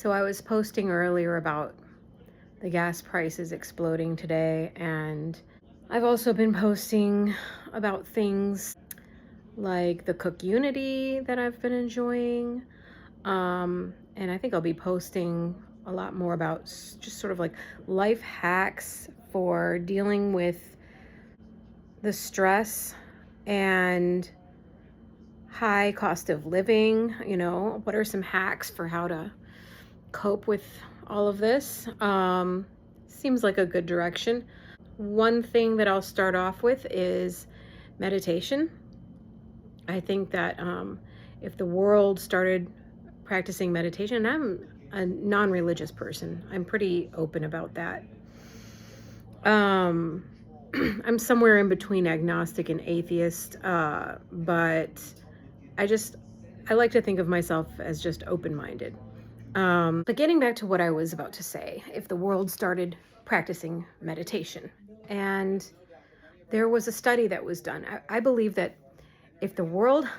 So I was posting earlier about the gas prices exploding today, and I've also been posting about things like the Cook Unity that I've been enjoying. And I think I'll be posting a lot more about just sort of like life hacks for dealing with the stress and high cost of living. What are some hacks for how to cope with all of this? Seems like a good direction. One thing that I'll start off with is meditation. I think that if the world started practicing meditation, and I'm a non-religious person, I'm pretty open about that. I'm somewhere in between agnostic and atheist, but I like to think of myself as just open-minded. But getting back to what I was about to say, if the world started practicing meditation, and there was a study that was done, I believe that if the world,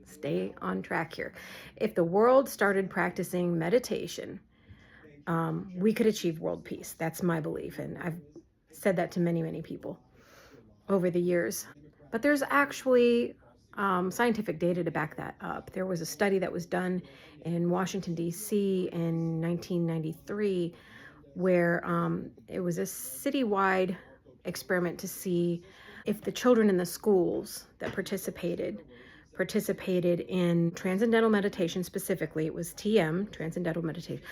stay on track here, if the world started practicing meditation, we could achieve world peace. That's my belief, and I've said that to many, many people over the years. But there's actually scientific data to back that up. There was a study that was done in Washington, D.C. in 1993 where it was a citywide experiment to see if the children in the schools that participated in transcendental meditation. Specifically, it was TM, transcendental meditation,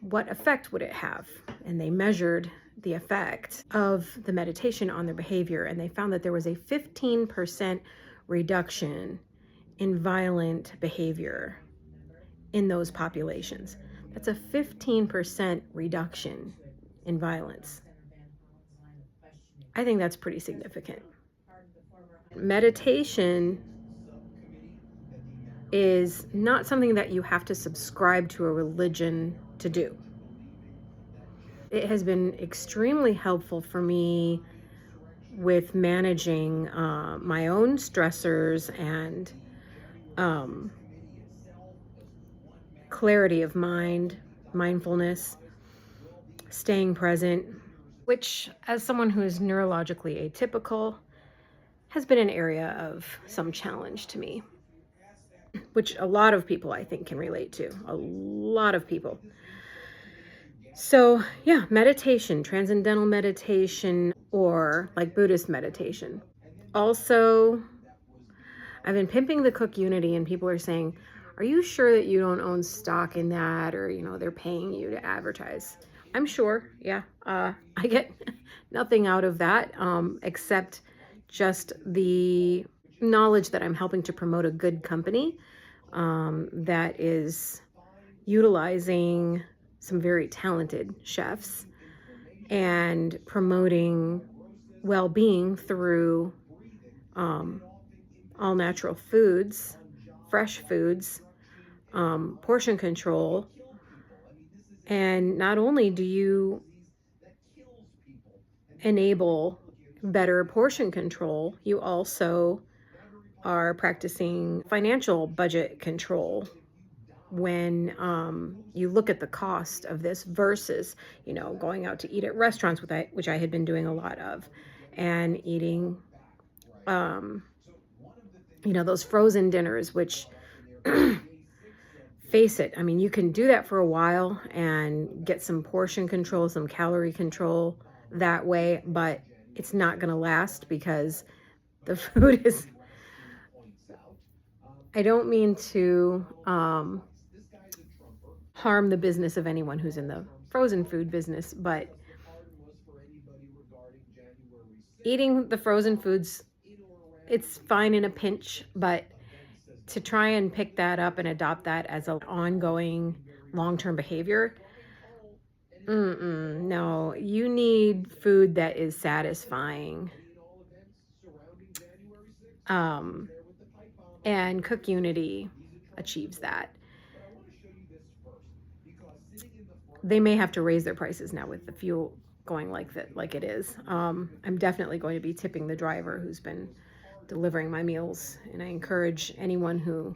what effect would it have? And they measured the effect of the meditation on their behavior, and they found that there was a 15% reduction in violent behavior in those populations. That's a 15% reduction in violence. I think that's pretty significant. Meditation is not something that you have to subscribe to a religion to do. It has been extremely helpful for me with managing my own stressors and clarity of mind, mindfulness, staying present, which, as someone who is neurologically atypical, has been an area of some challenge to me, which a lot of people I think can relate to. A lot of people. So yeah, meditation, transcendental meditation, or like Buddhist meditation. Also, I've been pimping the Cook Unity, and people are saying, are you sure that you don't own stock in that? Or, they're paying you to advertise. I'm sure, yeah. I get nothing out of that except just the knowledge that I'm helping to promote a good company that is utilizing some very talented chefs and promoting well-being through all natural foods, fresh foods, portion control. And not only do you enable better portion control, you also are practicing financial budget control when you look at the cost of this versus, going out to eat at restaurants, which I had been doing a lot of, and eating, those frozen dinners, which face it, I mean, you can do that for a while and get some portion control, some calorie control that way, but it's not going to last because the food is, I don't mean to harm the business of anyone who's in the frozen food business, but eating the frozen foods, it's fine in a pinch, but to try and pick that up and adopt that as an ongoing long-term behavior, no, you need food that is satisfying. And Cook Unity achieves that. They may have to raise their prices now with the fuel going like it is. I'm definitely going to be tipping the driver who's been delivering my meals, and I encourage anyone who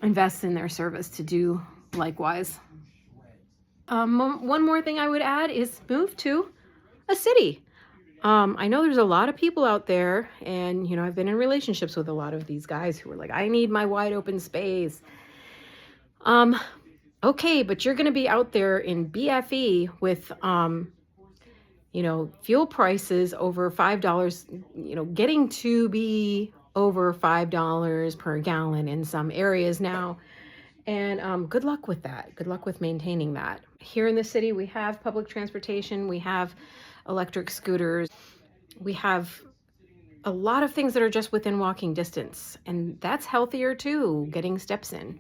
invest in their service to do likewise. One more thing I would add is move to a city. I know there's a lot of people out there, and I've been in relationships with a lot of these guys who are like, I need my wide open space. Okay, but you're going to be out there in BFE with, fuel prices over $5, getting to be over $5 per gallon in some areas now. And good luck with that. Good luck with maintaining that. Here in the city, we have public transportation. We have electric scooters. We have a lot of things that are just within walking distance. And that's healthier too, getting steps in.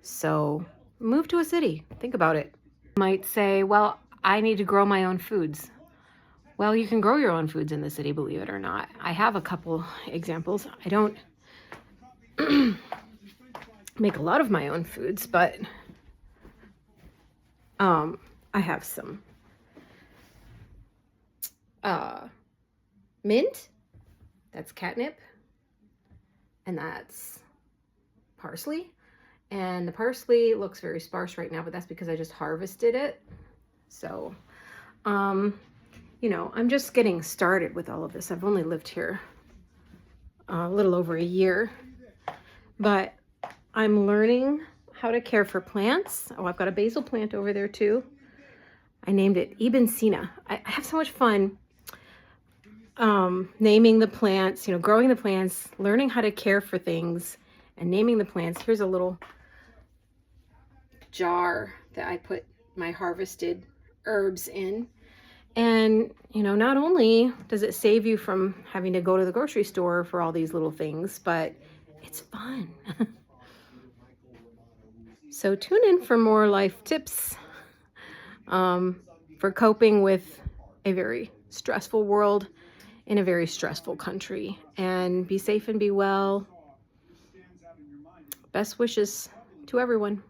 So move to a city. Think about it. You might say, well, I need to grow my own foods. Well, you can grow your own foods in the city, believe it or not. I have a couple examples. I don't make a lot of my own foods, but I have some mint, that's catnip, and that's parsley. And the parsley looks very sparse right now, but that's because I just harvested it. So, I'm just getting started with all of this. I've only lived here a little over a year, but I'm learning how to care for plants. Oh, I've got a basil plant over there too. I named it Ibn Sina. I have so much fun naming the plants, growing the plants, learning how to care for things and naming the plants. Here's a little jar that I put my harvested herbs in. And, not only does it save you from having to go to the grocery store for all these little things, but it's fun. So tune in for more life tips for coping with a very stressful world in a very stressful country. And be safe and be well. Best wishes to everyone.